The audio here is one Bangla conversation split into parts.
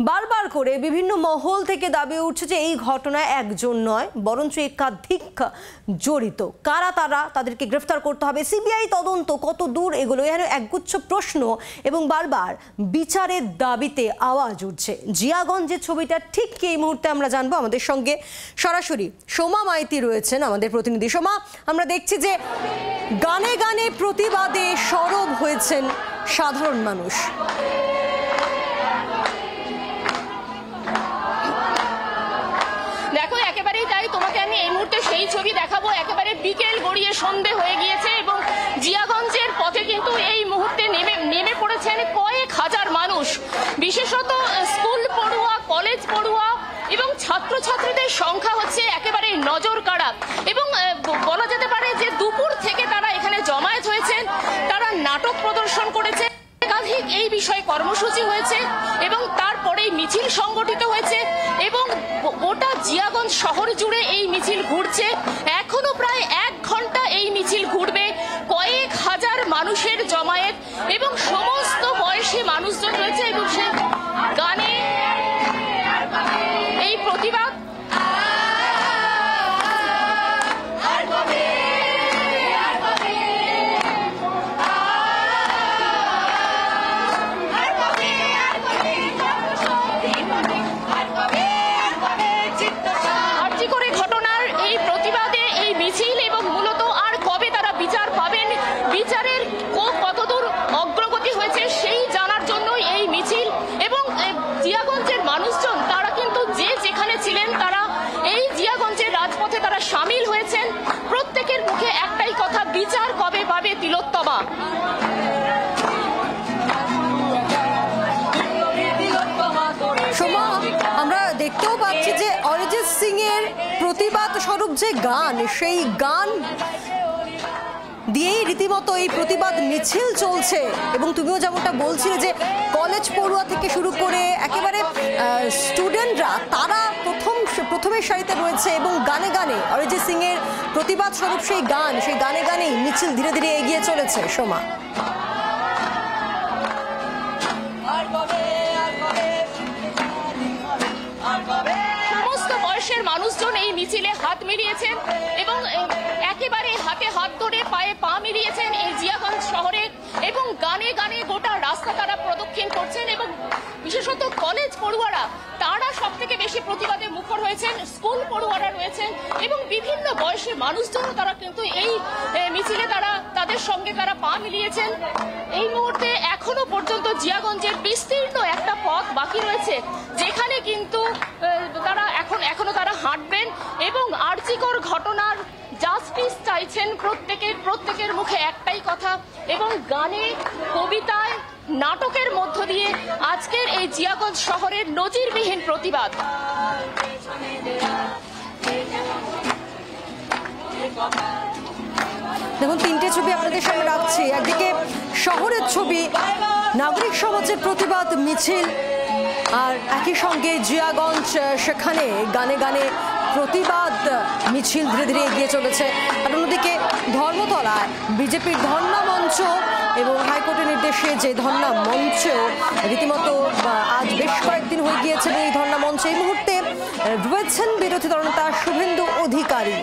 বারবার করে বিভিন্ন মহল থেকে দাবি উঠছে যে এই ঘটনায় একজন নয় বরঞ্চ একাধিক জড়িত। কারা তারা, তাদেরকে গ্রেফতার করতে হবে, সিবিআই তদন্ত কত দূর, এগুলো এখানে একগুচ্ছ প্রশ্ন এবং বারবার বিচারের দাবিতে আওয়াজ উঠছে। জিয়াগঞ্জের ছবিটা ঠিক কি এই মুহূর্তে আমরা জানবো। আমাদের সঙ্গে সরাসরি সোমা মাইতি রয়েছেন, আমাদের প্রতিনিধি। সোমা, আমরা দেখছি যে গানে গানে প্রতিবাদে সরব হয়েছেন সাধারণ মানুষ। দেখো, একেবারেই তাই। তোমাকে আমি এই মুহূর্তে সেই ছবি দেখাবো। একেবারে বিকেল গড়িয়ে সন্ধে হয়ে গিয়েছে এবং জিয়াগঞ্জের পথে কিন্তু এই মুহূর্তে নেমে পড়েছেন কয়েক হাজার মানুষ, বিশেষত স্কুল পড়ুয়া, কলেজ পড়ুয়া এবং ছাত্রছাত্রীদের সংখ্যা হচ্ছে একেবারে নজর কাড়া। এবং বলা যেতে পারে যে দুপুর থেকে তারা এখানে জমায়েত হয়েছেন, তারা নাটক প্রদর্শন করেছে, একাধিক এই বিষয়ে কর্মসূচি হয়েছে এবং তারপরেই মিছিল সংগঠিত হয়েছে এবং গোটা জিয়াগঞ্জ শহর জুড়ে এই মিছিল ঘুরছে। এখনো প্রায় 1 ঘন্টা এই মিছিল ঘুরবে। কয়েক হাজার মানুষের জমায়েত এবং সমস্ত বয়সী মানুষজন রয়েছে এবং সে গানে এই প্রতিবাদ সামিল হয়েছেন। প্রত্যেকের মুখে একটাই কথা, বিচার কবে পাবে তিলোত্তমা। সোমা, আমরা দেখতেও পাচ্ছি যে অরিজিৎ সিং এর প্রতিবাদ স্বরূপ যে গান, সেই গান দিয়েই রীতিমতো এই প্রতিবাদ মিছিল চলছে এবং তুমিও যেমনটা বলছিলে যে কলেজ পড়ুয়া থেকে শুরু করে একেবারে স্টুডেন্টরা তারা প্রথমের সারিতে রয়েছে এবং গানে গানে অরিজিৎ সিং এর প্রতিবাদ স্বরূপ সেই গানে গানেই মিছিল ধীরে ধীরে এগিয়ে চলেছে। সোমা, সমস্ত বয়সের মানুষজন এই মিছিলে হাত মিলিয়েছেন এবং একেবারে হাতে হাত ধরে পায়ে পা মিলিয়েছেন এই জিয়াগঞ্জ শহরে এবং গানে গানে গোটা রাস্তা তারা প্রদক্ষিণ করছেন এবং বিশেষত কলেজ পড়ুয়ারা তারা সব থেকে বেশি প্রতিবাদে মুখর হয়েছেন, স্কুল পড়ুয়ারা রয়েছেন এবং বিভিন্ন বয়সী মানুষজন তারা কিন্তু এই মিছিলে তাদের সঙ্গে তারা পা মিলিয়েছেন। এই মুহূর্তে এখনো পর্যন্ত জিয়াগঞ্জের বিস্তীর্ণ একটা পথ বাকি রয়েছে যেখানে কিন্তু এখনো তারা হাঁটবেন এবং আরজিকর ঘটনার জাস্টিস চাইছেন। প্রত্যেকের মুখে একটাই কথা এবং গানে, কবিতায়, নাটকের মধ্য দিয়ে আজকের এই জিয়াগঞ্জ শহরের নজিরবিহীন প্রতিবাদ। দেখুন, 3টে ছবি আপনাদের সামনে রাখছি। একদিকে শহরের ছবি, নাগরিক সমাজের প্রতিবাদ মিছিল, আর একই সঙ্গে জিয়াগঞ্জ, সেখানে গানে গানে প্রতিবাদ মিছিল ধীরে ধীরে এগিয়ে চলেছে। আর অন্যদিকে ধর্মতলায় বিজেপির ধর্ণা মঞ্চ এবং হাইকোর্টের নির্দেশে যে ধর্ণা মঞ্চ রীতিমতো আজ বেশ কয়েকদিন হয়ে গিয়েছে এই ধর্ণা মঞ্চে এই মুহূর্তে রয়েছেন বিরোধী দলনেতা শুভেন্দু অধিকারী।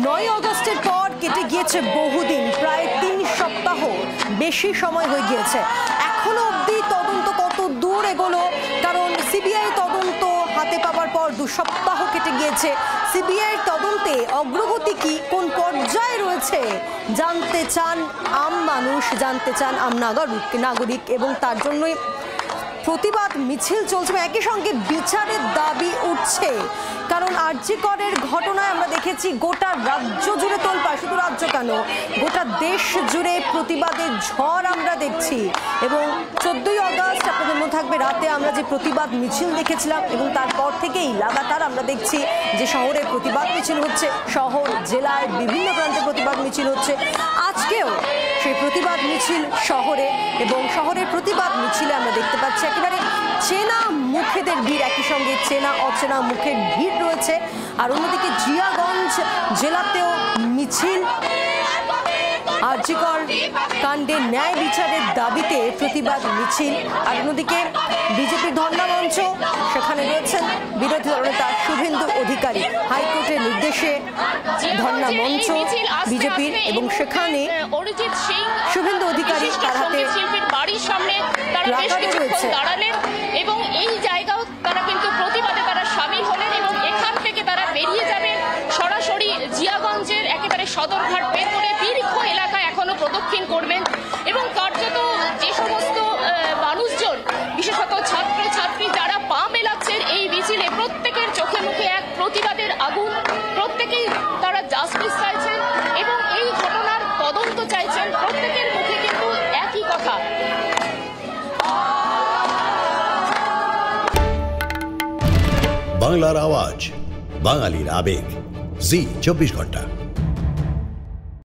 9 আগস্টের পর কেটে গিয়েছে বহুদিন, প্রায় 3 সপ্তাহ বেশি সময় হয়ে গিয়েছে। এখনো অবধি তদন্ত কত দূর এগোলো, কারণ সিবিআই তদন্ত হাতে পাওয়ার পর 2 সপ্তাহ কেটে গিয়েছে। সিবিআই তদন্তে অগ্রগতি কি, কোন পর্যায়ে রয়েছে জানতে চান আম মানুষ, জানতে চান আম নাগরিক এবং তার জন্যই প্রতিবাদ মিছিল চলছে। একই সঙ্গে বিচারের দাবি উঠছে, কারণ আরজিকরের ঘটনায় আমরা দেখেছি গোটা রাজ্য জুড়ে তোলপাড়, শুধু রাজ্য কেন গোটা দেশ জুড়ে প্রতিবাদের ঝড় আমরা দেখছি। এবং 14ই আগস্ট আপনাদের মনে থাকবে রাতে আমরা যে প্রতিবাদ মিছিল দেখেছিলাম এবং তারপর থেকেই লাগাতার আমরা দেখছি যে শহরে প্রতিবাদ মিছিল হচ্ছে, শহর জেলায় বিভিন্ন প্রান্তে প্রতিবাদ মিছিল হচ্ছে। আজকেও সেই প্রতিবাদ মিছিল শহরে এবং শহরের প্রতিবাদ মিছিলে আমরা দেখতে পাচ্ছি একেবারে চেনা মুখেদের ভিড়, একই সঙ্গে চেনা অচেনা মুখের ভিড় রয়েছে। আর অন্যদিকে জিয়াগঞ্জ জেলাতেও মিছিল আরজি কর কাণ্ডে ন্যায় বিচারের দাবিতে প্রতিবাদ মিছিল। আর অন্যদিকে বিজেপি ধর্ণা মঞ্চ, সেখানে রয়েছেন বিরোধী দলনেতা শুভেন্দু অধিকারী। হাইকোর্টের নির্দেশে ধর্ণা মঞ্চ বিজেপির, এবং সেখানে অরিজিৎ সিং শুভেন্দু অধিকারী তার হাতে শিল্পীর বাড়ির সামনে তারা বেশ প্লাকার্ডও কিছুক্ষণ রয়েছে। দাঁড়ালেন এবং এই জায়গাও তারা কিন্তু প্রতিবাদে তারা সামিল হলেন এবং এখান থেকে তারা বেরিয়ে যাবেন সরাসরি জিয়াগঞ্জের একেবারে সদরঘাট বের করে দীর্ঘ এলাকায় এখনো প্রদক্ষিণ করবেন এবং কার্যত যে সমস্ত মানুষজন, বিশেষত ছাত্র ছাত্রী যারা পা মেলাচ্ছেন এই মিছিলে, প্রত্যেকের চোখে মুখে এক প্রতিবাদের আগুন। প্রত্যেকেই তারা জাস্টিস চাইছেন এবং এই ঘটনার তদন্ত চাইছেন। প্রত্যেকের মুখে কিন্তু একই কথা। বাংলার আওয়াজ, বাঙালির আবেগ, জি 24 ঘন্টা।